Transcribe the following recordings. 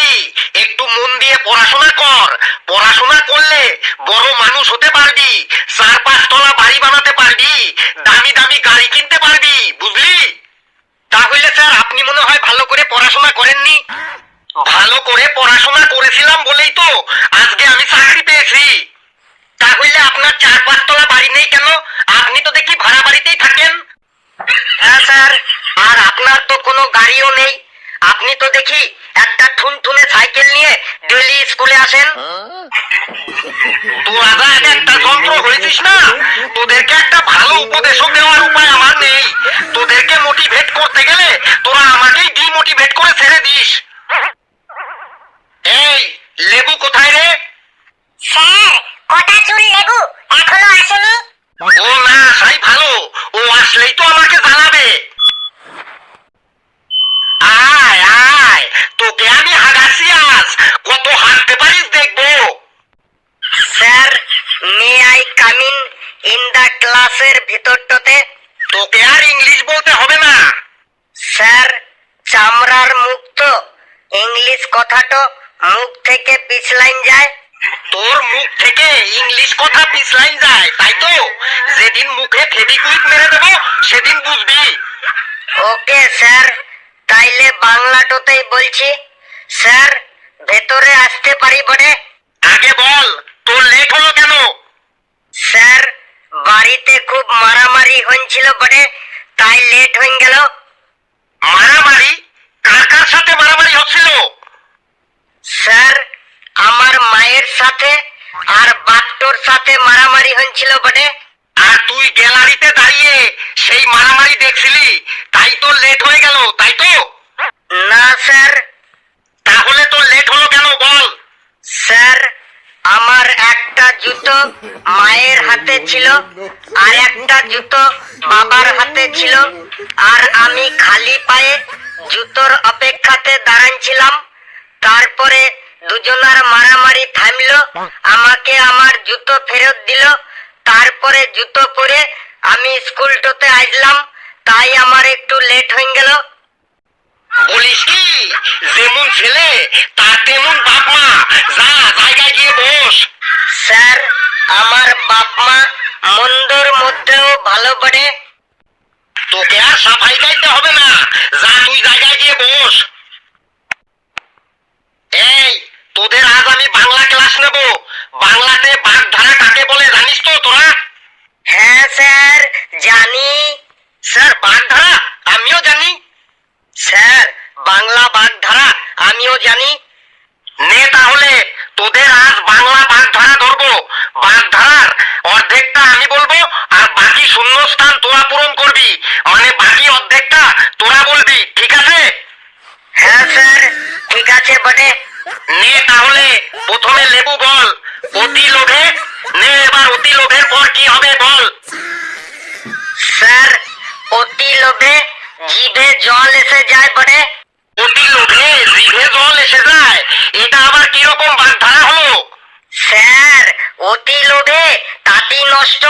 বলি, একটু মন দিয়ে পড়াশোনা কর। পড়াশোনা করলে বড় মানুষ হতে পারবি, 4-5 তলা বাড়ি বানাতে পারবি, দামি দামি গাড়ি কিনতে পারবি, বুঝলি? তাহলে স্যার আপনি মনে হয় ভালো করে পড়াশোনা করেননি। ভালো করে পড়াশোনা করেছিলাম বলেই তো আজকে আমি চাকরি পেয়েছি। তাহলে আপনার 4-5 তলা বাড়ি নেই কেন? আপনি তো দেখি ভাড়া বাড়িতেই থাকেন। হ্যাঁ স্যার, আর আপনার তো কোনো গাড়িও নেই। আপনি তো দেখি একটা ঠুনঠুনে সাইকেল নিয়ে ডেইলি স্কুলে আসেন। তোরা যা একটা যন্ত্র হয়েছিস না, তোদেরকে একটা ভালো উপদেশও দেওয়ার উপায় আমার নেই। তোদেরকে মোটিভেট করতে গেলে তোরা আমাকেই ডিমোটিভেট করে ছেড়ে দিস। এই লেবু কোথায় রে? স্যার, কটা চুল লেবু এখনো আসেনি। ও না, আসাই ভালো। ও আসলেই তো আমাকে জানাবে। আয় আয়, তোকে আমি হাগাছি আজ, কত হাঁটতে পারিস দেখবো। Sir, may I come in the ক্লাসের ভিতরটাতে? তোকে আর ইংলিশ বলতে হবে না। স্যার, চামড়ার মুখ তো, ইংলিশ কথাটা মুখ থেকে পিছলাইন যায়। তোর মুখ থেকে ইংলিশ কথা পিছলাইন যায়, তাই তো? যেদিন মুখে ফেভিকুইক মেরে দেবো সেদিন বুঝবি। ওকে স্যার, তাইলে বাংলাটাতেই বলছি। স্যার, ভেতরে আসতে পারি বটে? আগে বল, তোর লেট হলো কেন? স্যার, বাড়িতে খুব মারামারি হয়েছিল বটে, তাই লেট হয়ে গেল। মারামারি? কার কার সাথে মারামারি হচ্ছিল? স্যার, আমার মায়ের সাথে আর বাপটোর সাথে মারামারি হয়েছিল বটে। আর তুই গ্যালারিতে দাঁড়িয়ে সেই মারামারি দেখছিলি, তাই তো লেট হয়ে গেল, তাই তো? না স্যার। তাহলে তো লেট হলো কেন বল? স্যার, আমার একটা জুতো মায়ের হাতে ছিল, আর একটা জুতো বাবার হাতে ছিল, আর আমি খালি পায়ে জুতোর অপেক্ষাতে দাঁড়াইছিলাম। তারপরে দুজনার মারামারি থামলো, আমাকে আমার জুতো ফেরত দিল। তারপরে জুতো পরে আমি স্কুলটাতে আসলাম, তাই আমার একটু লেট হয়ে গেল। বলিস কি, যেমন ছেলে তার তেমন বাপ মা। যা জায়গায় গিয়ে বস। স্যার, আমার বাপ মা মন্দর মধ্যেও ভালো বটে। তোকে আর সাফাই গাইতে হবে না, যা তুই জায়গায় গিয়ে বস। এই, তোদের আজ আমি বাংলা ক্লাস নেব। বাংলাতে বাগধারা কাকে বলে জানিস তো তোরা? হ্যাঁ স্যার, জানি। স্যার, বাগধারা আমিও জানি। স্যার, বাংলা বাগধারা আমিও জানি। নে তাহলে তোদের আজ বাংলা বাগধারা ধরবো। বাগধারার অর্ধেকটা আমি বলবো, আর বাকি শূন্যস্থান তোরা পূরণ করবি। মানে বাকি অর্ধেকটা তোরা বলবি, ঠিক আছে? হ্যাঁ স্যার, ঠিক আছে বটে। নে তাহলে প্রথমে লেবু বল। অতি লোভে। নে এবার অতি লোভের পর কি হবে বল। স্যার, অতি লোভে জিভে জল এসে যায় বটে। অতি লোভে জিভে জল এসে যায়? এটা আবার কিরকম বাগধারা হলো? স্যার, অতি লোভে তাঁতি নষ্ট।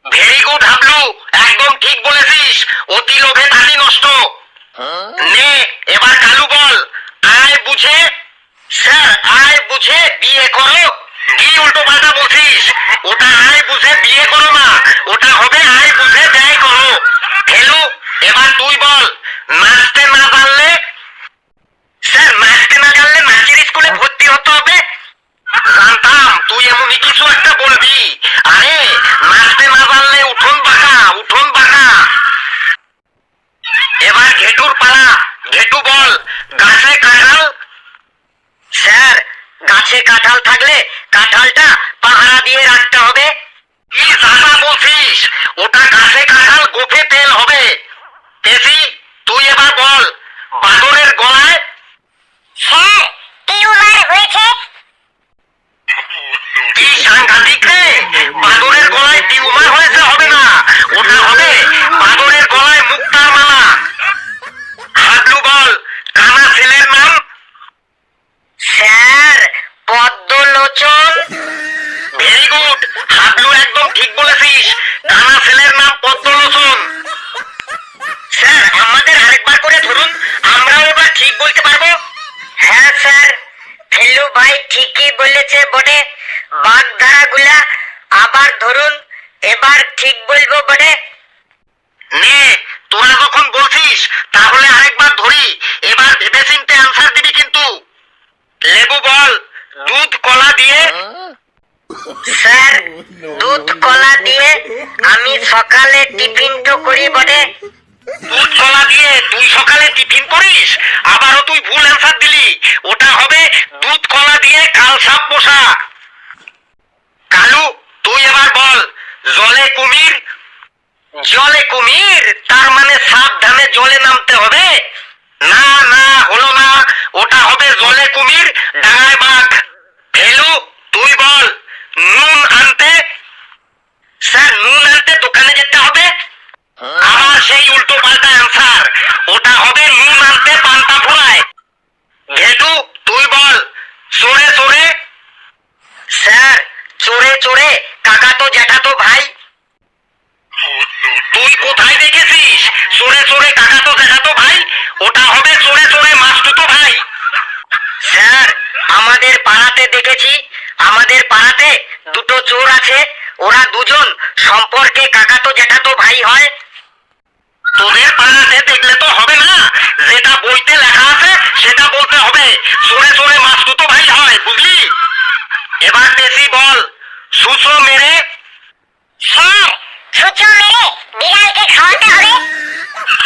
ভেরি গুড হাবলু, একদম ঠিক বলেছিস। অতি লোভে তাঁতি নষ্ট। নে এবার কালু বল। আয় বুঝে। স্যার, আয় বুঝে বিয়ে করো। কি উল্টো পাল্টা বলছিস? ওটা আয় বুঝে বিয়ে করো না, ওটা হবে আয় বুঝে ব্যয় করো। ফেলু, এবার তুই বল। নাচতে না জানলে? স্যার, নাচতে না জানলে নাচের স্কুলে ভর্তি হতে হবে। জানতাম তুই এমনই কিছু একটা বলবি। আরে, নাচতে না জানলে উঠোন বাঁকা, উঠোন বাঁকা। এবার ঘেটুর পালা। ঘেটু বল। গাছে কাঁঠাল। স্যার, গাছে কাঁঠাল থাকলে কাঁঠালটা পাহারা দিয়ে রাখতে হবে। কি জানা বলছিস? ওটা গাছে কাঁঠাল, গোফে তেল হবে। পেশি, তুই এবার বল। বাদরের গলায়? স্যার, টিউমার হয়েছে। কি সাংঘাতিক রে! বাদরের গলায় টিউমার হয়েছে হবে না, ওটা হবে বাদরের গলায় মুক্তার মালা। হাবলু বল। কানা ছেলের নাম? স্যার, পদ্মলোচন। ভেরি গুড হাবলু, একদম ঠিক বলেছিস। কানা ছেলের নাম পদ্মলোচন। স্যার, আমাদের আরেকবার করে ধরুন। বলেছে বটে, বাগধারা গুলা আবার ধরুন, এবার ঠিক বলবো বটে। নে, তোরা যখন বলছিস তাহলে আরেকবার ধরি, এবার ভেবেচিন্তে আনসার দিবি কিন্তু। লেবু বল, দুধ কলা দিয়ে। স্যার, দুধ কলা দিয়ে আমি সকালে টিফিন তো করি বটে। দুধ কলা দিয়ে তুই সকালে টিফিন করিস? আবারও তুই ভুল অ্যান্সার দিলি। ওটা হবে দুধ কলা দিয়ে কাল সাপ পোষা। কালু, তুই এবার বল, জলে কুমির। জলে কুমির তার মানে সাবধানে জলে নামতে হবে? না না, হলো না, ওটা হবে জলে কুমির ডাঙায় বাঘ। ফেলু, তুই বল, নুন আনতে। স্যার, নুন আনতে দোকানে যেতে হবে? আমার সেই উল্টো পাল্টা অ্যান্সার, ওটা হবে নুন আনতে পান্তা ফুরায়। ঘেটু, তুই বল, চোরে চোরে। স্যার, চোরে চোরে কাকা তো জ্যাঠা তো ভাই। তুই কোথায় দেখেছিস চোরে চোরে কাকা তো জ্যাঠা তো ভাই? ওটা হবে চোরে চোরে মাসতুতো ভাই। স্যার, আমাদের পাড়াতে দেখেছি, আমাদের পাড়াতে দুটো চোর আছে, ওরা দুজন সম্পর্কে কাকাতো জ্যাঠাতো ভাই হয়। তোদের পাড়াতে দেখলে তো হবে না, যেটা বইতে লেখা আছে সেটা বলতে হবে, চোরে চোরে মাসতুতো ভাই হয়, বুঝলি? এবার বেশি বল, সুসো মেরে। স্যার, সূচো মেরে বিড়ালকে খাওয়াতে হবে।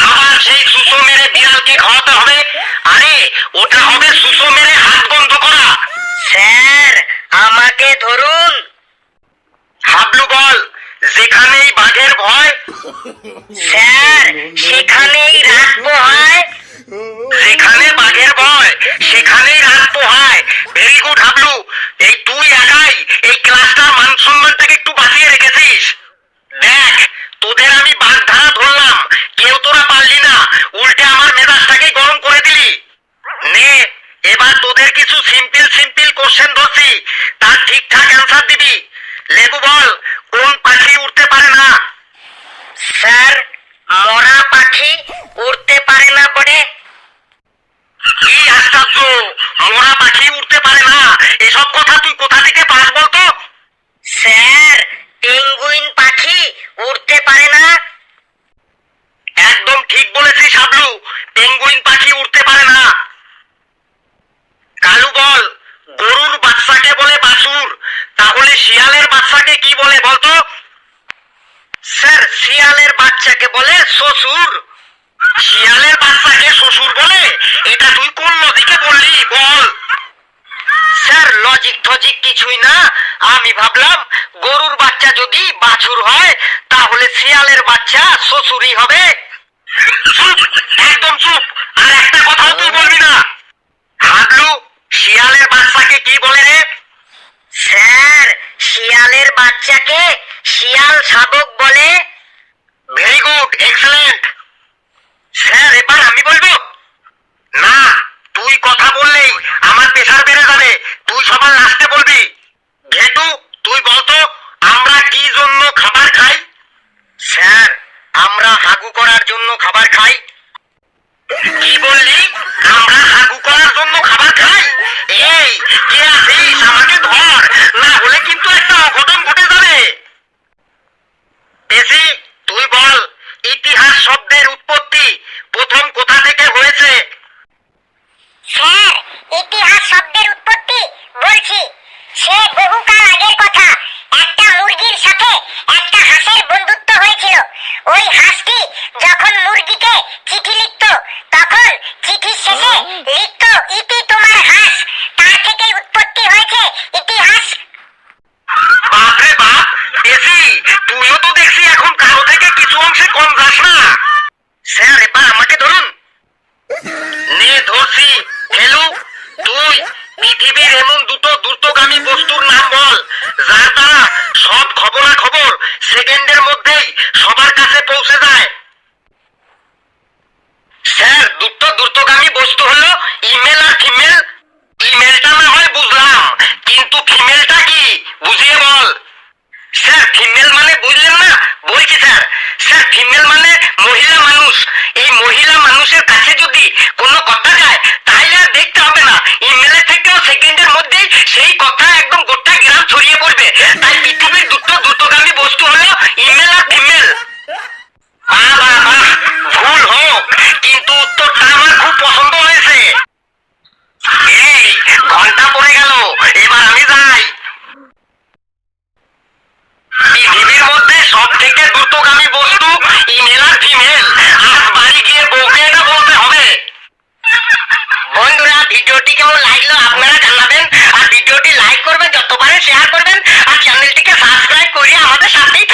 আবার সেই সুসো মেরে বিড়ালকে খাওয়াতে হবে? আরে, ওটা হবে সুসো মেরে হাত বন্ধ করা। স্যার, আমাকে ধরুন। হাবলু বল, যেখানেই বাঘের ভয়। স্যার, সেখানেই রাত পোহায়। যেখানে বাঘের ভয় সেখানেই রাত পোহায়। ভেরি গুড হাবলু, এই তুই একাই এই ক্লাসটার মান সম্মানটাকে একটু বাঁচিয়ে রেখেছিস। দেখ, তোদের আমি বাগধারা ধরলাম, কেউ তোরা পারলি না, উল্টে আমার মেজাজটাকে গরম করে দিলি। নে, এবার তোদের কিছু সিম্পল সিম্পল কোশ্চেন ধরছি, তার ঠিকঠাক অ্যান্সার দিবি। লেবু বল, কোন পাখি উড়তে পারে না? স্যার, মরা পাখি উড়তে পারে না বটে। কি আশ্চর্য, মরা পাখি উড়তে পারে না, এসব কথা তুই কোথা থেকে পাস বলতো? স্যার, পেঙ্গুইন পাখি উড়তে পারে না। একদম ঠিক বলেছিস হাবলু, পেঙ্গুইন পাখি উড়তে পারে না। কালু বল, গরুর বাচ্চাকে বলে বাছুর, তাহলে শিয়ালের বাচ্চাকে কি বলে বলতো? স্যার, শিয়ালের বাচ্চাকে বলে শ্বশুর। শিয়ালের বাচ্চাকে শ্বশুর বলে? এটা তুই কোন লজিকে বললি বল? স্যার, লজিক টজিক কিছুই না, আমি ভাবলাম গরুর বাচ্চা যদি বাছুর হয় তাহলে শিয়ালের বাচ্চা শ্বশুরই হবে। চুপ, একদম চুপ, আর একটা কথাও তুই বলবি না। হাবলু, শিয়ালের বাচ্চাকে কি বলে রে? স্যার, শিয়ালের বাচ্চাকে শিয়াল শাবক বলে। Very good, excellent. স্যার, এবার আমি বলবো? না, তুই কথা বললেই আমার প্রেশার বেড়ে যাবে, তুই সবার লাস্টে বলবি। ঘেটু, তুই বলতো, আমরা কি জন্য খাবার খাই? স্যার, আমরা হাগু করার জন্য খাবার খাই। কি বললি? আমরা হাগু করার জন্য খাবার খাই? এই, কে আছিস, আমাকে ধর, না হলে কিন্তু একটা অঘটন ঘটে যাবে। বেশি, তুই বল, ইতিহাস শব্দের উৎপত্তি প্রথম কোথা থেকে হয়েছে? স্যার, ইতিহাস শব্দের উৎপত্তি বলছি, সে বহুকাল আগের কথা। একটা মুরগির সাথে একটা হাঁসের বন্ধুত্ব হয়েছিল। ওই হাঁসটি যখন মুরগিকে চিঠি লিখতো, তখন চিঠির শেষে লিখতো, ইতি তোমার হাঁস। তা থেকেই উৎপত্তি হয়েছে ইতিহাস। বাপরে বাপ, বেশি, তুইও তো দেখছি এখন কারো থেকে কিছু অংশে কম যাস না। স্যার, এবার আমাকে ধরুন। নে, ধরছি। ফেলু, তুই পৃথিবীর এমন দুটো দ্রুতগামী বস্তুর নাম বল, যার দ্বারা সব খবরাখবর সেকেন্ডের মধ্যেই সবার কাছে পৌঁছে যায়। স্যার, দুটো দ্রুতগামী বস্তু হলো ইমেল আর ফিমেল। ইমেলটা না হয় বুঝলাম, কিন্তু ফিমেলটা কি বুঝিয়ে বল। স্যার, ফিমেল মানে বুঝলেন না? বলছি স্যার, স্যার ফিমেল মানে মহিলা মানুষ। এই মহিলা মানুষের কাছে যদি কোনো কথা যায় তাহলে আর দেখতে হবে না, ইমেলের থেকেও সেকেন্ডের মধ্যেই সেই কথা সাথে সাথে